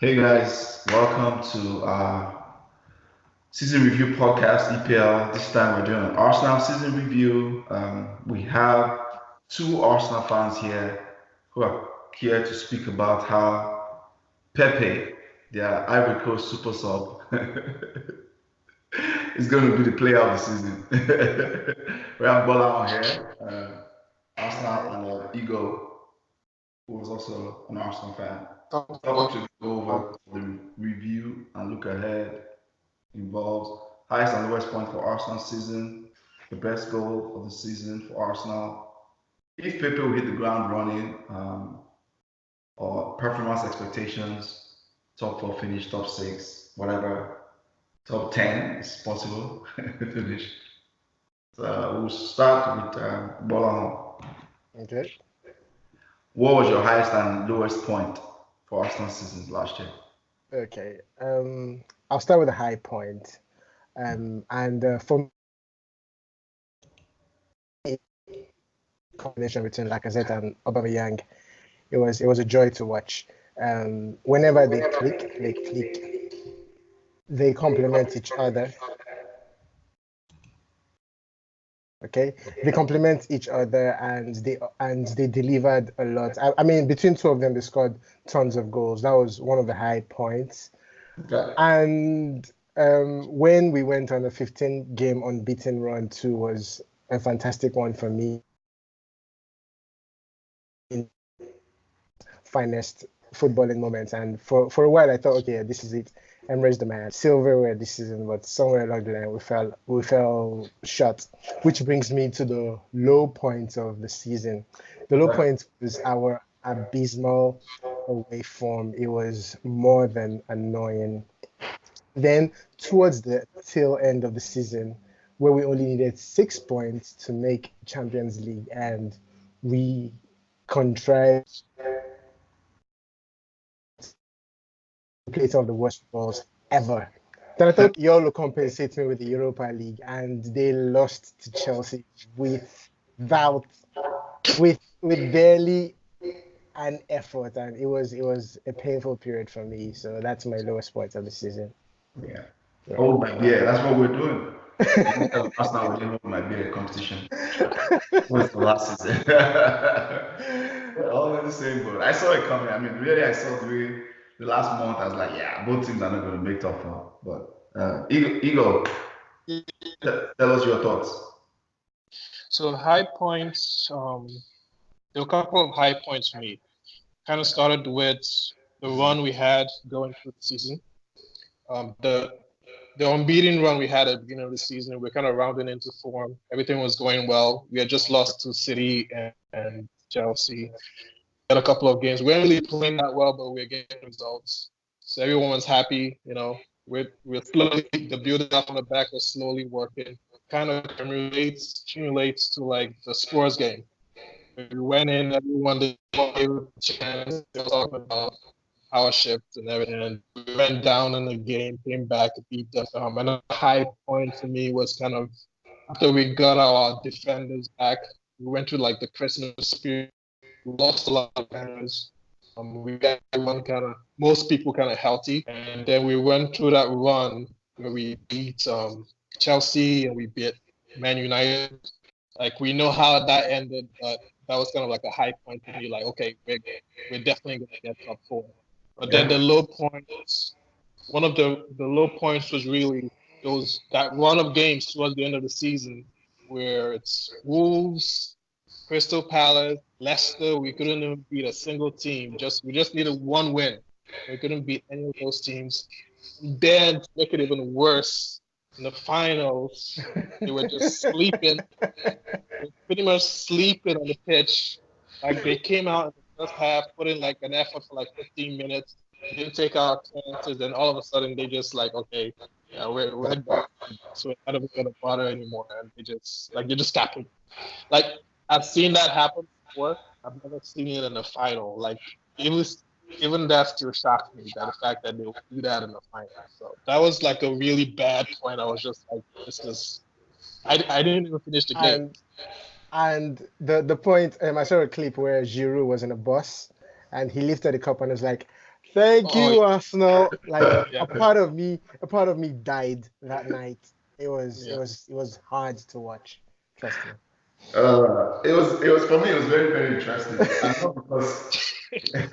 Hey guys, welcome to season review podcast EPL. This time we're doing an Arsenal season review. We have two Arsenal fans here who are here to speak about how Pepe, their Ivory Coast super sub, is going to be the player of the season. We have Bola here, Arsenal, and Igo, who is also an Arsenal fan. Topic to go over the review and look ahead involves highest and lowest point for Arsenal season, the best goal of the season for Arsenal, if Pepe will hit the ground running, or performance expectations, top four finish, top six, whatever, top 10 is possible finish. So we'll start with Bola. Okay. What was your highest and lowest point for Arsenal seasons last year? Okay. I'll start with a high point. And for me, combination between Lacazette and Aubameyang, it was a joy to watch. Whenever they click, they complement each other. Okay, they complement each other, and they delivered a lot. I mean, between two of them, they scored tons of goals. That was one of the high points. Okay. And when we went on a 15-game unbeaten run too was a fantastic one for me. In finest footballing moments. And for a while, I thought, okay, this is it. Emirates the man, silverware this season, but somewhere along the line, we fell short. Which brings me to the low point of the season. The low Okay. point was our abysmal away form. It was more than annoying. Then, towards the tail end of the season, where we only needed 6 points to make Champions League, and we contrived to play some of the worst balls ever. Then I thought y'all will compensate me with the Europa League, and they lost to Chelsea without with barely an effort, and it was a painful period for me. So that's my lowest point of the season. Yeah. Yeah. Oh my beer, that's what we're doing. Instead of Arsenal, we're doing Hold My Beer competition. What's the last season? We're all in the same boat. I saw it coming. I mean, really, I saw during the last month. I was like, yeah, both teams are not going to make top four. But Eagle, tell us your thoughts. So high points, there were a couple of high points for me. Kind of started with the run we had going through the season. The unbeaten run we had at the beginning of the season, we're kind of rounding into form. Everything was going well. We had just lost to City and Chelsea. Had a couple of games. We weren't really playing that well, but we are getting results. So everyone was happy. We're slowly the build up on the back was slowly working. Kind of accumulates to like the Spurs game. We went in, everyone did a chance. They were talking about our shift and everything. And we went down in the game, came back, beat them. And a high point for me was kind of after we got our defenders back, we went through like the Christmas period. We lost a lot of defenders. We got everyone most people kind of healthy. And then we went through that run where we beat Chelsea and we beat Man United. Like we know how that ended, but that was kind of like a high point to me. Like, okay, we're definitely gonna get top four. But then Yeah. the low points, one of the low points was really that run of games towards the end of the season where it's Wolves, Crystal Palace, Leicester. We couldn't even beat a single team. We just needed one win. We couldn't beat any of those teams. Then to make it even worse, in the finals, they were just sleeping, pretty much sleeping on the pitch. Like they came out in the first half, put in like an effort for like 15 minutes, didn't take our chances, then all of a sudden they just like, okay, yeah, we're done. So we're not even gonna bother anymore. And they just capped it. Like I've seen that happen before. I've never seen it in the final. Like it was even that still shocked me that the fact that they would do that in the final. So that was like a really bad point. I was just like, this is I didn't even finish the game. and and the point, I saw a clip where Giroud was in a bus, and he lifted the cup and was like, Thank you, Arsenal. Like Yeah. a part of me died that night. It was hard to watch. Trust me. It was for me. It was very very interesting, and not because Just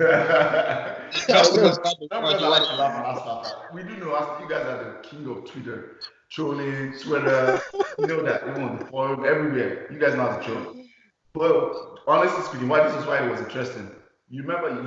no, because not that because I like to laugh at Arsenal. We do know you guys are the king of Twitter, trolling Twitter. You know that even on the forum, everywhere. You guys know how to troll. But honestly speaking, why this is why it was interesting. You remember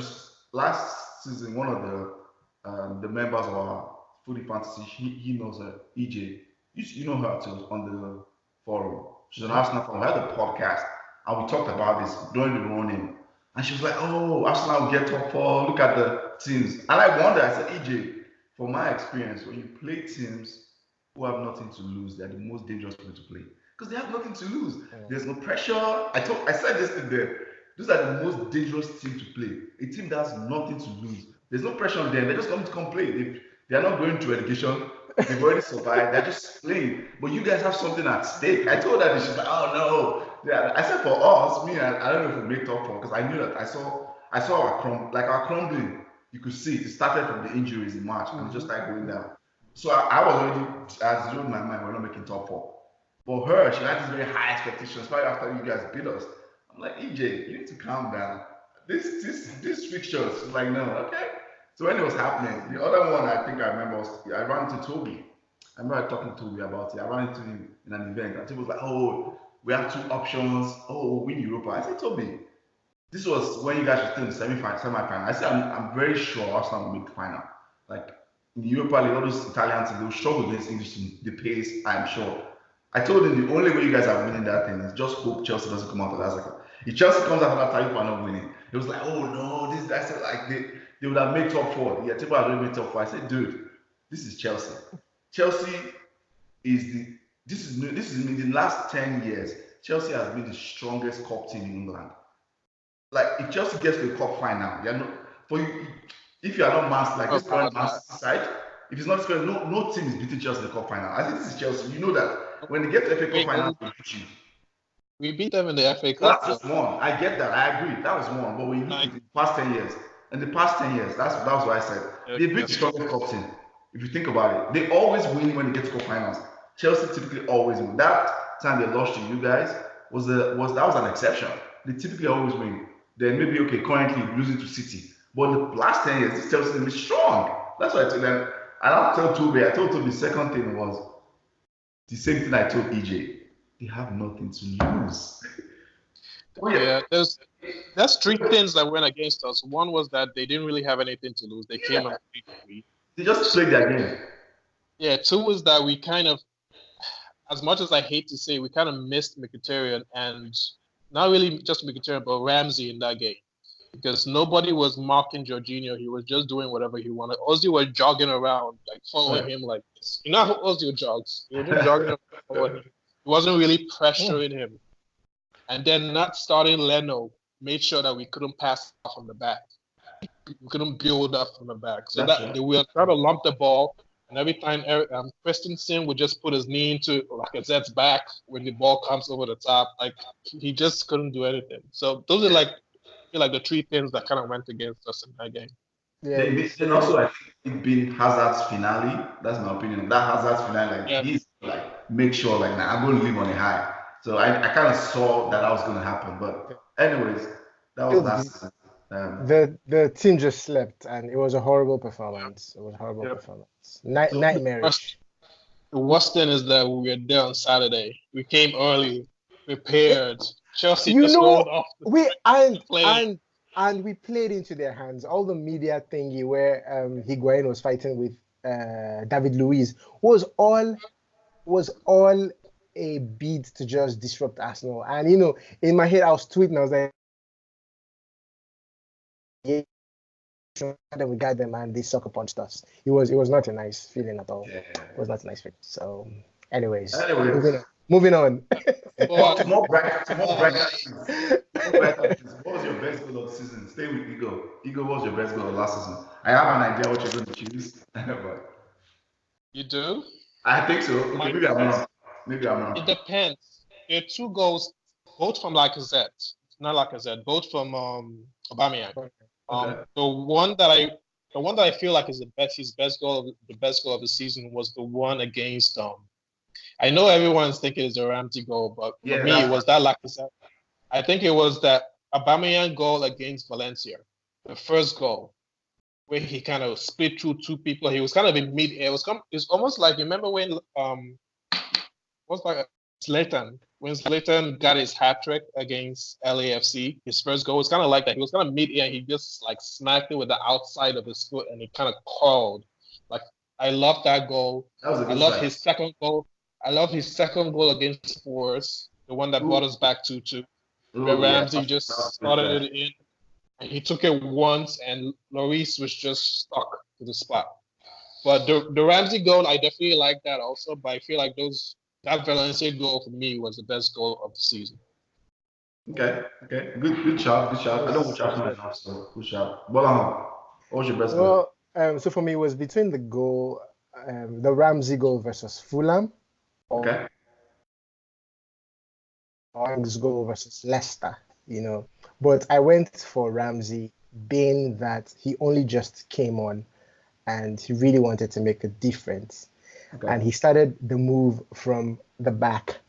last season, one of the members of our Footy Fantasy, he knows her, EJ. You know her too on the forum. She's an Arsenal fan. We had a podcast and we talked about this during the running. And she was like, "Oh, Arsenal will get top four. Look at the teams." And I wonder, I said, EJ, from my experience, when you play teams who have nothing to lose, they're the most dangerous people to play because they have nothing to lose. There's no pressure. I said this to them. These are the most dangerous team to play. A team that has nothing to lose. There's no pressure on them. They're just coming to play. They are not going to education. They've already survived. They're just playing. But you guys have something at stake. I told her, and she's like, "Oh no." Yeah, I said, for us, me, I don't know if we make top four because I knew that I saw our crumbling. You could see it started from the injuries in March and it just started going down. So I was already I zeroed my mind. We're not making top four. For her, she had these very high expectations. Right after you guys beat us, I'm like, EJ, you need to calm down. This fixtures. She's like, no, okay. So when it was happening, the other one I think I remember was I ran into Toby. I remember talking to Toby about it. I ran into him in an event, and Toby was like, "Oh, we have two options. Oh, we'll win Europa." I said, "Toby, this was when you guys were still in the semi-final. I said, I'm very sure Arsenal will make the final. Like in the Europa League, all those Italian teams, they will struggle against English teams. The pace, I'm sure. I told him the only way you guys are winning that thing is just hope Chelsea doesn't come out of that second. If Chelsea comes out of that time, you are not winning. It was like, oh no, this I said like they would have made top four. Yeah, people have already made top four. I said, dude, this is Chelsea. Chelsea is the this is in the last 10 years, Chelsea has been the strongest cup team in England. Like if Chelsea gets to the cup final, you're not for you. If you are not Man like this current Man City side, if it's not scoring, no team is beating Chelsea in the cup final. I think this is Chelsea. You know that when they get to FA Cup final, they beat you. We beat them in the FA Cup. That's just one. I get that. I agree. That was one. But when you look at the past 10 years, in the past 10 years, that was what I said. They beat the strongest cup team. If you think about it, they always win when they get to cup finals. Chelsea typically always win. That time they lost to you guys was an exception. They typically always win. Then maybe currently losing to City. But in the last 10 years, this Chelsea team is strong. That's why I told them. And I told Toby the second thing was the same thing I told EJ. They have nothing to lose. Yeah, there's three things that went against us. One was that they didn't really have anything to lose. They came and played. They just played their game. Yeah, two was that we kind of, as much as I hate to say, we kind of missed Mkhitaryan and not really just Mkhitaryan, but Ramsey in that game. Because nobody was marking Jorginho. He was just doing whatever he wanted. Ozzy was jogging around, like following him like this. You know how Ozzy jogs? He was just jogging around following him. He wasn't really pressuring him. And then not starting Leno made sure that we couldn't pass from the back. We couldn't build up from the back. So we were trying to lump the ball. And every time Christensen would just put his knee into Lacazette's back when the ball comes over the top. Like, he just couldn't do anything. So those are like the three things that kind of went against us in that game. Yeah, then also I think it being Hazard's finale. That's my opinion. That Hazard's finale, he's like make sure I'm going to leave on a high. So I kind of saw that was going to happen. But anyways, that was last. The team just slept, and it was a horrible performance. It was a horrible performance. Nightmarish. The worst thing is that we were there on Saturday. We came early, prepared. Chelsea just rolled off. And we played into their hands. All the media thingy where Higuain was fighting with David Luiz was all a bid to just disrupt Arsenal. And in my head I was tweeting, I was like, yeah, then we got them and they sucker punched us. It was not a nice feeling at all. Yeah. It was not a nice feeling. So anyways. Moving on. More brackets. What was your best goal of the season? Stay with Igo. Igo, what was your best goal of last season? I have an idea what you're going to choose. But you do? I think so. Okay, maybe I'm wrong. It depends. There are two goals, both from Lacazette. Not Lacazette, both from Aubameyang. The one that the one that I feel like is his best goal, the best goal of the season was the one against. I know everyone's thinking it's a Ramsey goal, but for me, it was that Lacazette. I think it was that Aubameyang goal against Valencia, the first goal, where he kind of split through two people. He was kind of in mid-air. It's almost like, remember when what's like Zlatan, when Zlatan got his hat trick against LAFC, his first goal was kind of like that. He was kind of mid-air. And he just like smacked it with the outside of his foot, and it kind of curled. Like, I love that goal. I love his second goal. I love his second goal against Spurs, the one that brought us back 2-2. Where Ramsey just started it in. And he took it once, and Lloris was just stuck to the spot. But the Ramsey goal, I definitely like that also. But I feel like that Valencia goal for me was the best goal of the season. Okay. Good shot. I don't watch Arsenal enough, so good shot. Gbolahan, what was your best goal? So for me, it was between the goal, the Ramsey goal versus Fulham, or Young's goal versus Leicester. But I went for Ramsey, being that he only just came on, and he really wanted to make a difference. And he started the move from the back.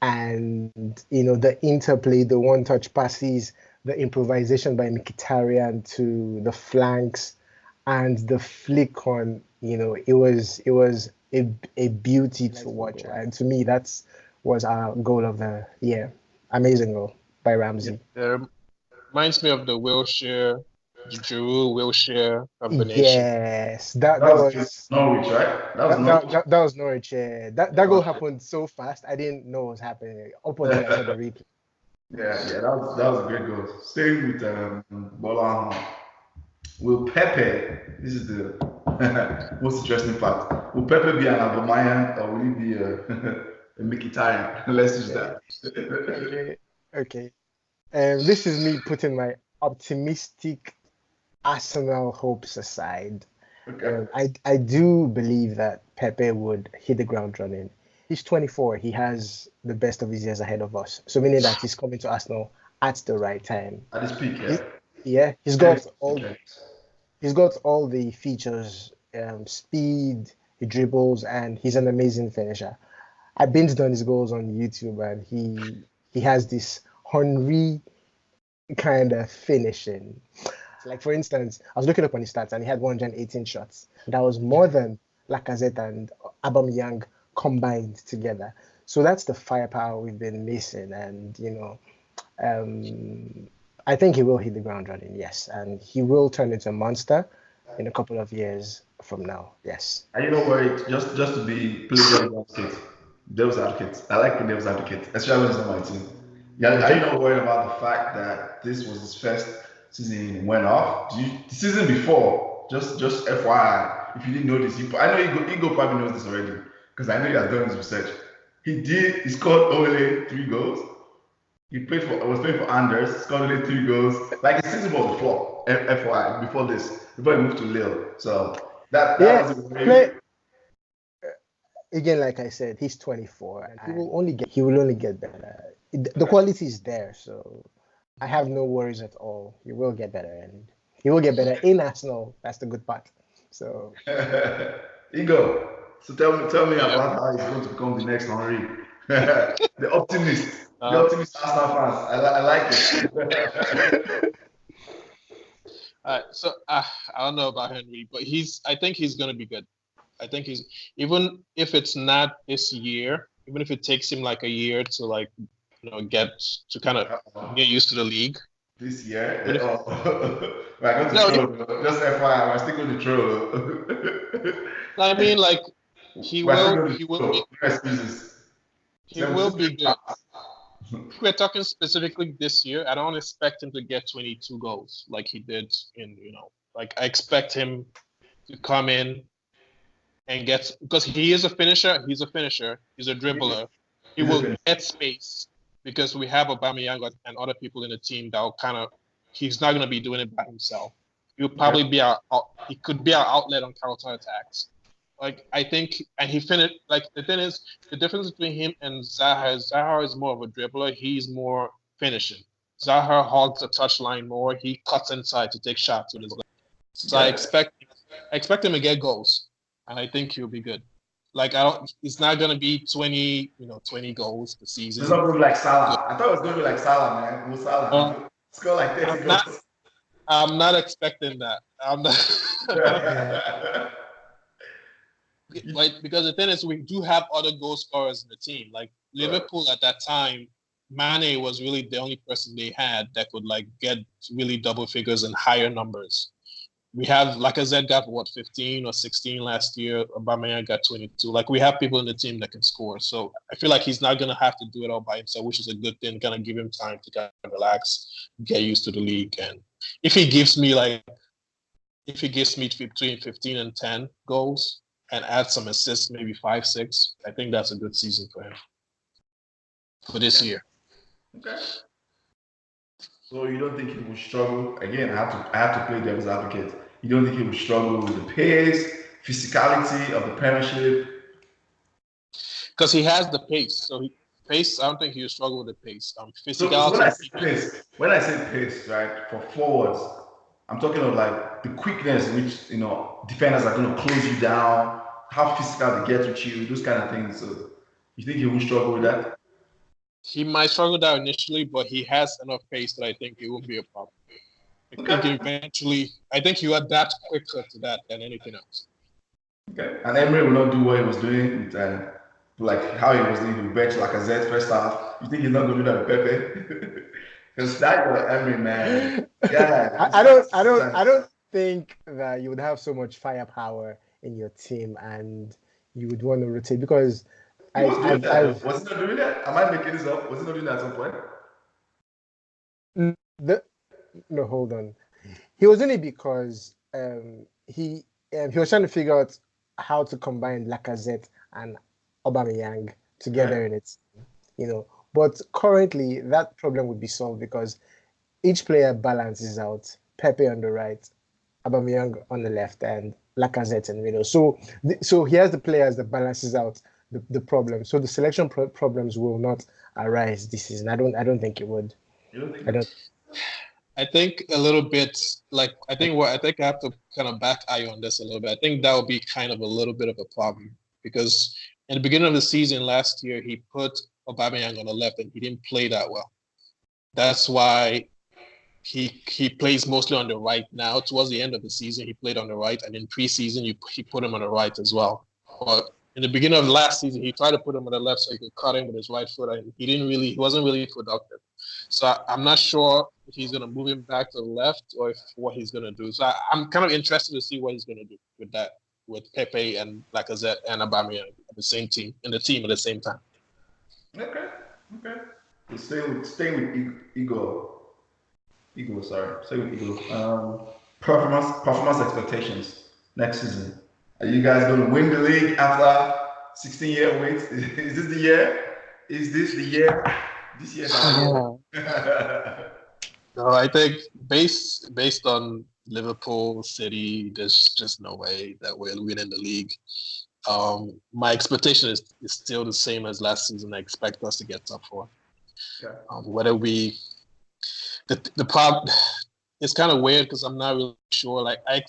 And, the interplay, the one-touch passes, the improvisation by Mkhitaryan to the flanks, and the flick on, it was a beauty to watch. And to me, that was our goal of the year. Amazing goal by Ramsey. It reminds me of the Giroud-Wilshere combination. Yes, that was Norwich, right? That was Norwich. That goal happened so fast. I didn't know what was happening up until I saw the replay. Yeah, that was a great goal. Staying with Gbolahan, will Pepe? This is the most interesting part. Will Pepe be an Aubameyang, or will he be a Mkhitaryan? Let's use that. Okay. This is me putting my optimistic Arsenal hopes aside. I do believe that Pepe would hit the ground running. He's 24. He has the best of his years ahead of us. So meaning that he's coming to Arsenal at the right time. At his peak, yeah. He's got all the features, speed, he dribbles, and he's an amazing finisher. I binged on his goals on YouTube, and he has this Henry kind of finishing. Like, for instance, I was looking up on his stats, and he had 118 shots. That was more than Lacazette and Aubameyang combined together. So that's the firepower we've been missing. And, I think he will hit the ground running, yes. And he will turn into a monster in a couple of years from now, yes. Are you not worried, just to be devil's advocate? I like the devil's advocate, especially when it's on my team. Yeah, are you not worried about the fact that this was his first season went off? The season before, just FYI, if you didn't know this, I know Igo probably knows this already, because I know he has done his research. He scored only 3 goals. He was playing for Anders, scored only 3 goals. Like, his season was a flop, FYI, before he moved to Lille. So that was a great. Again, like I said, he's 24, and he will only get better. The quality is there, so I have no worries at all. He will get better, and he will get better in Arsenal. That's the good part. So, Igo, so tell me about how he's going to become the next Henry, the optimist Arsenal fans. I like it. All right, so I don't know about Henry, but I think he's going to be good. I think even if it's not this year, even if it takes him like a year to get used to the league. This year? We're going to troll. Just FYI, we're still going to troll. I mean, like, he will be good. If we're talking specifically this year, I don't expect him to get 22 goals like he did I expect him to come in and because he is a finisher. He's a finisher. He's a dribbler. He will get space because we have Aubameyang and other people in the team that will he's not going to be doing it by himself. He'll probably he could be our outlet on counterattacks. Like, I think, and he finished, like, the thing is, the difference between him and Zaha is more of a dribbler. He's more finishing. Zaha hogs the touchline more. He cuts inside to take shots with his left. So I expect him to get goals, and I think he'll be good. Like it's not gonna be 20 goals the season. It's not gonna be like Salah. I thought it was gonna be like Salah, man. With Salah, score like 30 goals. I'm not expecting that. I'm not. Like, because the thing is, we do have other goal scorers in the team. Like Liverpool at that time, Mane was really the only person they had that could like get really double figures and higher numbers. We have Lacazette got 15 or 16 last year. Aubameyang got 22. Like we have people in the team that can score. So I feel like he's not gonna have to do it all by himself, which is a good thing. Gonna give him time to kind of relax, get used to the league. And if he gives me between 15 and 10 goals and add some assists, maybe 5, 6, I think that's a good season for him for this year. Okay. So you don't think he will struggle? Again, I have to play devil's advocate. You don't think he will struggle with the pace, physicality of the Premiership? Because he has the pace. So pace, I don't think he'll struggle with the pace. Physicality. So when I say pace, right, for forwards, I'm talking of like the quickness in which defenders are going to close you down, how physical they get with you, those kind of things. So you think he will struggle with that? He might struggle that initially, but he has enough pace that I think it won't be a problem. I think he'll adapt quicker to that than anything else. Okay. And Emery will not do what he was doing, like how he was doing the bench Lacazette first half. You think he's not going to do that with Pepe? Because that was Emery, man. Yeah. I don't think that you would have so much firepower in your team and you would want to rotate because was he not doing that? Am I making this up? Was he not doing that at some point? No, hold on. He was doing it because he was trying to figure out how to combine Lacazette and Aubameyang together in it, But currently, that problem would be solved because each player balances out. Pepe on the right, Aubameyang on the left, and Lacazette in the middle. So he has the players that balances out the problem. So the selection problems will not arise this season. I don't think it would. I think a little bit. I think I have to kind of back Ayo on this a little bit. I think that would be kind of a little bit of a problem because in the beginning of the season last year, he put Aubameyang on the left and he didn't play that well. That's why he plays mostly on the right now. Towards the end of the season, he played on the right, and in preseason, he put him on the right as well. But in the beginning of last season, he tried to put him on the left so he could cut him with his right foot, and he wasn't really productive. So I'm not sure if he's going to move him back to the left or what he's going to do. So I'm kind of interested to see what he's going to do with that, with Pepe and Lacazette and Aubameyang in the same team at the same time. Okay. Staying with Igo. Stay with Igo. Performance expectations next season. Are you guys going to win the league after 16-year wait? Is this the year? This year's our year. No, I think based on Liverpool, City, there's just no way that we'll win in the league. My expectation is still the same as last season. I expect us to get top 4. Okay. Whether the problem, it's kind of weird because I'm not really sure. Like I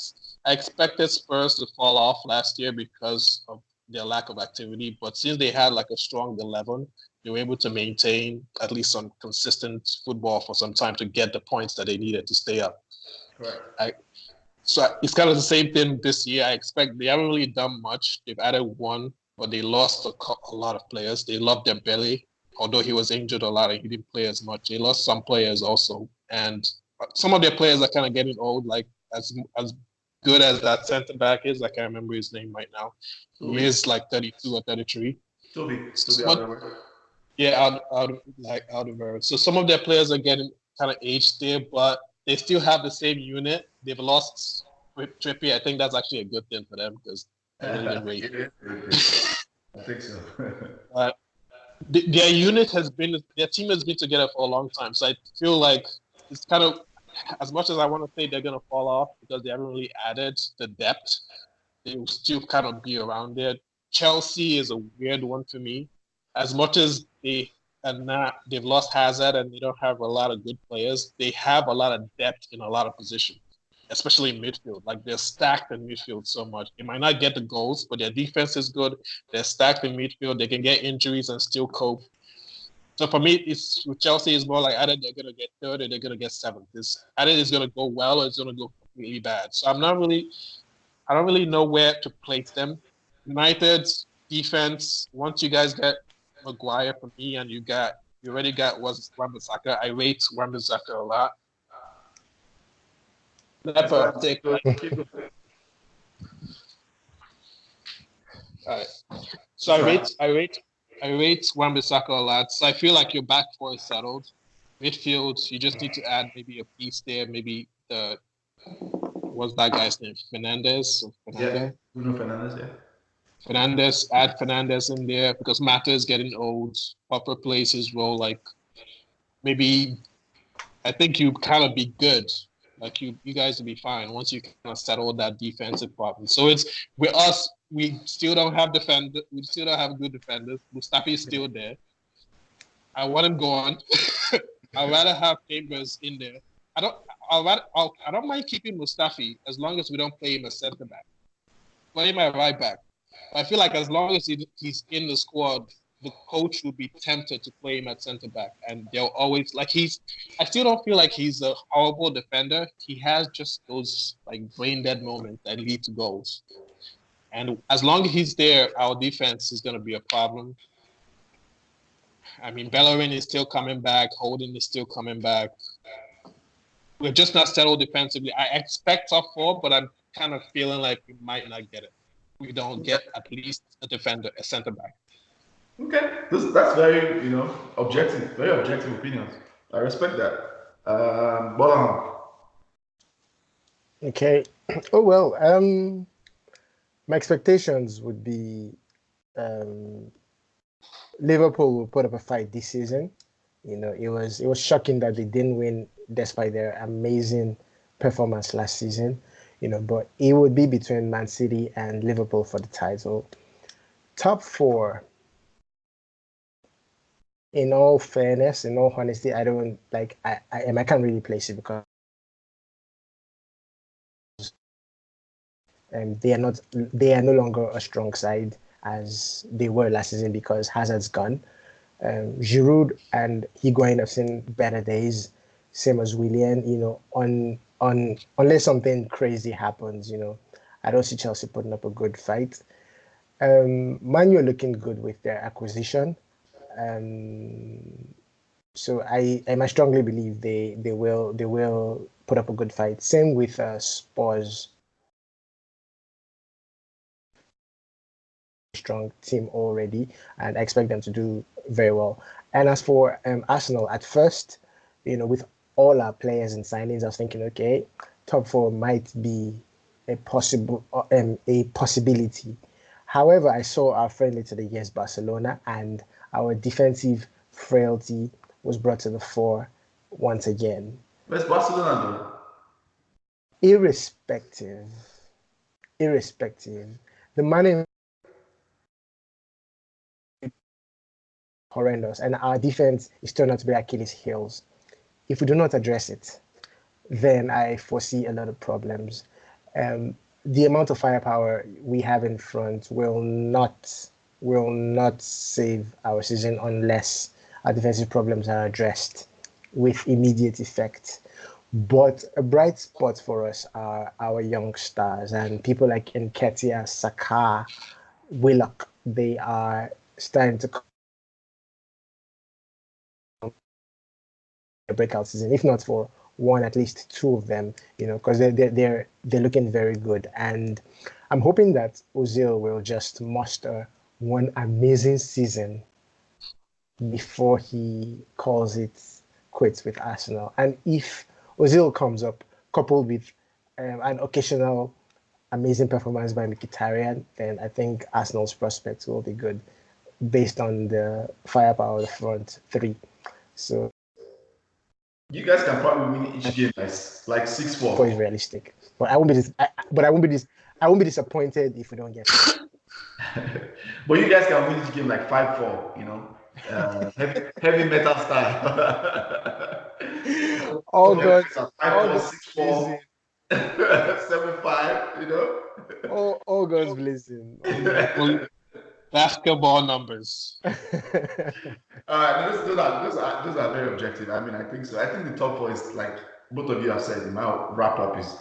expected Spurs to fall off last year because of their lack of activity, but since they had like a strong 11, they were able to maintain at least some consistent football for some time to get the points that they needed to stay up. Correct. So it's kind of the same thing this year. I expect they haven't really done much. They've added 1, but they lost a lot of players. They lost their belly, although he was injured a lot and he didn't play as much. They lost some players also, and some of their players are kind of getting old. Like as good as that centre back is, I can't remember his name right now. He is like 32 or 33. Toby Yeah, Alderweireld. So some of their players are getting kind of aged there, but they still have the same unit. They've lost Trippier. I think that's actually a good thing for them because I really rate. I think so. Their team has been together for a long time. So I feel like it's kind of, as much as I want to say they're going to fall off because they haven't really added the depth, they will still kind of be around there. Chelsea is a weird one for me. As much as they've lost Hazard and they don't have a lot of good players, they have a lot of depth in a lot of positions. especially in midfield. Like they're stacked in midfield so much. They might not get the goals, but their defense is good. They're stacked in midfield. They can get injuries and still cope. So for me, it's with Chelsea, it's more like either they're gonna get third or they're gonna get seventh. Either it's gonna go well or it's gonna go completely bad. So I don't really know where to place them. United's defense, once you guys get Maguire for me and you already got Wan-Bissaka. I rate Wan-Bissaka a lot. Never take like so I rate Wan-Bissaka a lot. So I feel like your back four is settled. Midfield, you just need to add maybe a piece there, maybe what's that guy's name? Fernandez? Yeah, Bruno Fernandez, yeah. Add Fernandez in there because Mata is getting old. Popper plays his role like maybe I think you kind of be good. Like you guys will be fine once you kind of settle that defensive problem. So it's with us, we still don't have defenders. We still don't have good defenders. Mustafi is still there. I want him gone. I'd rather have Chambers in there. I don't mind keeping Mustafi as long as we don't play him as centre back. Play him at right back. But I feel like as long as he's in the squad, the coach would be tempted to play him at centre back, and they'll always I still don't feel like he's a horrible defender. He has just those like brain dead moments that lead to goals. And as long as he's there, our defense is going to be a problem. I mean, Bellerin is still coming back. Holden is still coming back. We're just not settled defensively. I expect top four, but I'm kind of feeling like we might not get it. We don't get at least a defender, a centre back. Okay, that's very objective, very objective opinions. I respect that. Gbolahan. Okay. Oh well. My expectations would be Liverpool will put up a fight this season. It was shocking that they didn't win despite their amazing performance last season. But it would be between Man City and Liverpool for the title. Top four. In all fairness, in all honesty, I don't like. I can't really place it because they are no longer a strong side as they were last season because Hazard's gone. Giroud and Higuain have seen better days, same as Willian. Unless something crazy happens, I don't see Chelsea putting up a good fight. Man U are looking good with their acquisition. So I might strongly believe they will put up a good fight. Same with Spurs. Strong team already, and I expect them to do very well. And as for Arsenal, at first, with all our players and signings, I was thinking, okay, top four might be a possibility. However, I saw our friendly to the years Barcelona, and our defensive frailty was brought to the fore once again. Where's Barcelona Irrespective, the money horrendous, and our defense is turned out to be Achilles' heels. If we do not address it, then I foresee a lot of problems. The amount of firepower we have in front will not save our season unless our defensive problems are addressed with immediate effect. But a bright spot for us are our young stars and people like Nketiah, Saka, Willock. They are starting to a breakout season, if not for one, at least two of them, because they're looking very good. And I'm hoping that Ozil will just muster one amazing season before he calls it quits with Arsenal. And if Ozil comes up, coupled with an occasional amazing performance by Mkhitaryan, then I think Arsenal's prospects will be good based on the firepower of the front three. So you guys can probably win each game like 6-4. Is realistic, but I won't be disappointed if we don't get it. But you guys can win each game like 5-4. Heavy metal style. All good. 5-4, 6-4. 7-5, you know. All God's blessing. Basketball numbers. All right, those are very objective. I mean, I think so. I think the top four is like both of you have said. My wrap up is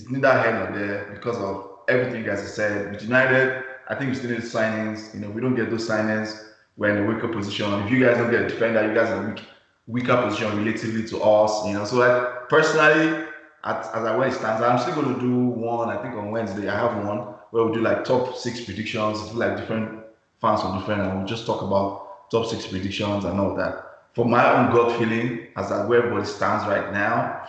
neither here nor there because of everything you guys have said. With United, I think we still need signings. You know, we don't get those signings. We're in a weaker position. If you guys don't get a defender, you guys are in a weaker position relatively to us. You know, so like personally, as I where it stands, I'm still going to do one. I think on Wednesday I have one where we do like top six predictions. Do like different fans from different, and we'll just talk about top six predictions and all that. For my own gut feeling, as I where everybody stands right now,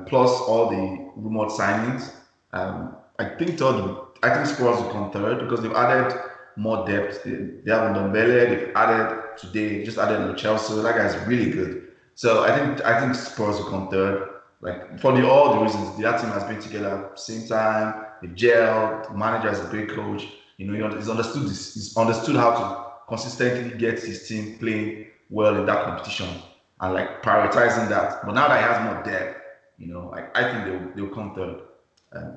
plus all the rumored signings, I think Spurs will come third because they've added more depth. They have Ndombele, they've added today, just added on Chelsea. So that guy's really good. So I think Spurs will come third. Like for all the reasons, that team has been together at the same time. They've gelled. The manager is a great coach. You know, he's understood this. He's understood how to consistently get his team playing well in that competition and like prioritizing that. But now that he has more depth, you know, like I think they'll come third.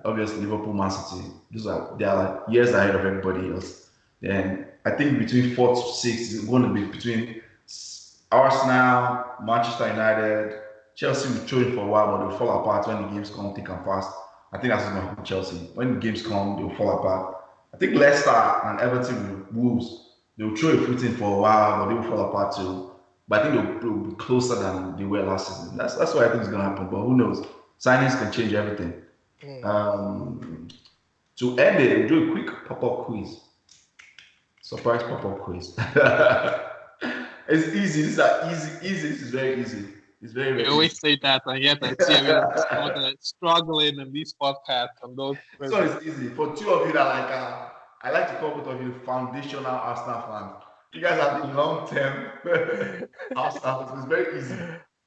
Obviously, Liverpool, Man City, they are like years ahead of everybody else. Then I think between four to six is going to be between Arsenal, Manchester United, Chelsea will throw it for a while, but they'll fall apart when the games come thick and fast. I think that's what's going to happen to Chelsea. When the games come, they'll fall apart. I think Leicester and Everton will Wolves. They'll throw a foot in for a while, but they will fall apart too. But I think they'll be closer than they were last season. That's what I think is going to happen. But who knows? Signings can change everything. To end it, we'll do a quick pop-up quiz. Surprise pop-up quiz. It's easy. These are easy. This is very easy. It's very, very We always say that, and yet I see everyone struggling in these podcasts and those. So it's easy. For two of you that like, I like to call both of you foundational Arsenal fans. You guys have been long-term Arsenal fans. It's very easy.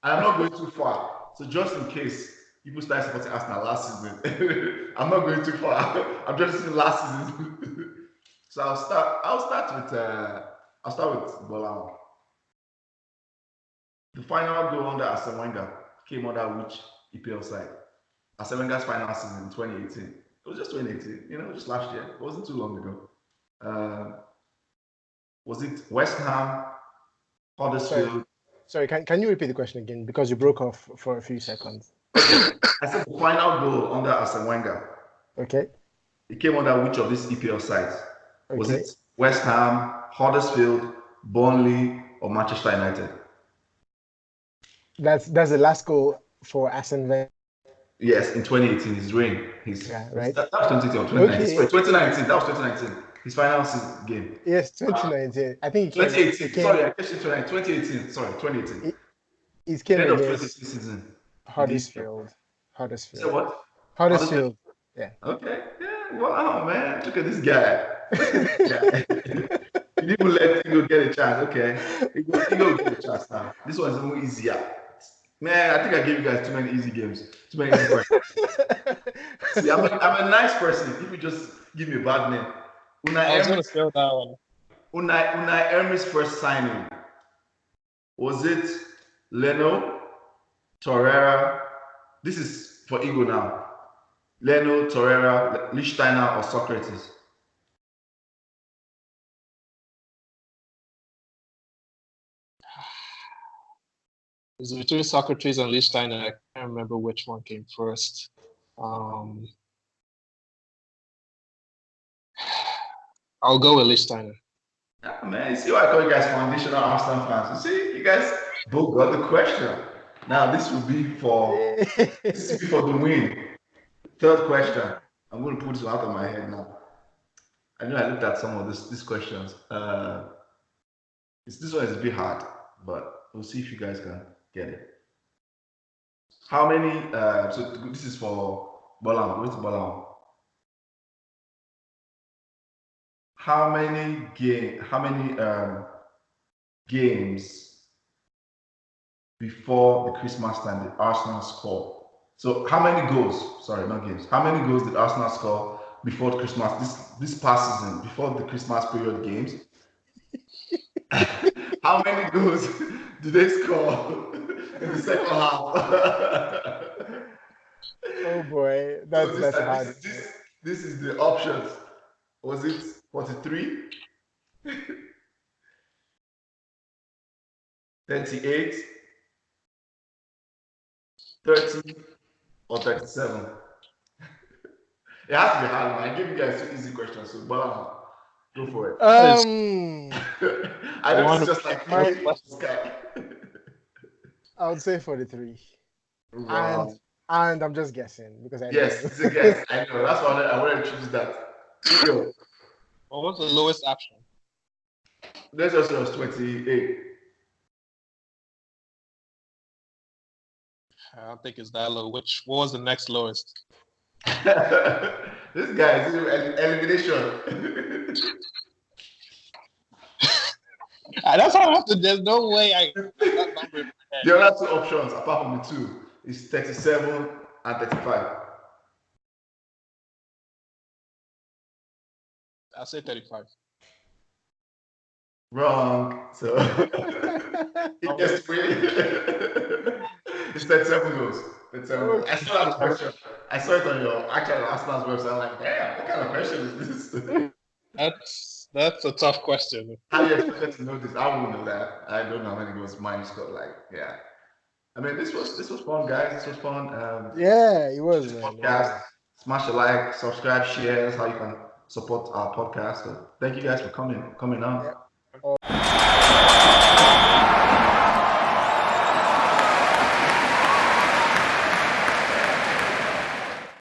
I'm not going too far. So just in case people start supporting Arsenal last season, I'm not going too far. I'm just saying last season. So I'll start with Gbolahan. The final goal under Arsene Wenger came under which EPL side? Arsene Wenger's final season in 2018. It was just 2018, you know, just last year. It wasn't too long ago. Was it West Ham, Huddersfield? Sorry, can you repeat the question again? Because you broke off for a few seconds. I said the final goal under Arsene Wenger. Okay. It came under which of these EPL sides? Okay. Was it West Ham, Huddersfield, Burnley, or Manchester United? That's the last goal for Arsene Wenger. Yes, in 2018, his reign. Right. That was 2018 or 2019. Okay. Sorry, 2019. That was 2019. His final season game. Yes, 2019. I think 2018. Sorry, I guessed 2018. Sorry, 2018. It came end of against 2018 season. Huddersfield. So what? Huddersfield. Yeah. Okay. Yeah. Wow, man. Look at this guy. You didn't even let Igo get a chance. Okay. Igo get a chance now. This one's a little easier. Man, I think I gave you guys too many easy games. Too many easy questions. See, I'm a nice person. If you just give me a bad name. I was going to spell that one. Unai Emery's first signing. Was it Leno, Torreira? This is for Igo now. Leno, Torreira, Lichtsteiner, or Socrates? It's between Socrates and Lichtsteiner. I can't remember which one came first. I'll go with Lichtsteiner. Yeah, man, you see why I call you guys foundational Arsenal fans? You see, you guys both got the question. Now this will be for the win. Third question. I'm going to put this out of my head now. I know I looked at some of these questions. This one is a bit hard, but we'll see if you guys can get it. How many? So this is for Gbolahan. Where's Gbolahan? How many games before the Christmas time did Arsenal score? So how many goals? Sorry, not games. How many goals did Arsenal score before Christmas? This past season, before the Christmas period games. How many goals did they score in the second half? Oh boy, So that's hard. this is the options. Was it 43, 38, 30, or 37? It has to be hard. I gave you guys two easy questions, so Gbolahan, go for it. I know it's just like this guy. I would say 43. Wrong. And I'm just guessing because I Yes, know. it's a guess. I know. That's why I wanted to choose that. Ego. Well, what's the lowest option? Let's just say it was 28. I don't think it's that low. What was the next lowest? This guy is elimination. That's how I have to. There's no way I. That number in my head. The other two options, apart from the two, is 37 and 35. I'll say 35. Wrong. So it gets to win. It's 37 goals. 37 goals. I saw that question. I saw it on your actual Arsenal's website. I'm like, damn, what kind of question is this? That's a tough question. How do you expect to know this? I wouldn't know that. I don't know how many goals mine scored. Like, yeah. I mean, this was fun, guys. This was fun. Yeah, it was, this man. podcast. Smash a like, subscribe, share. That's how you can support our podcast. So thank you guys for coming on. Yeah.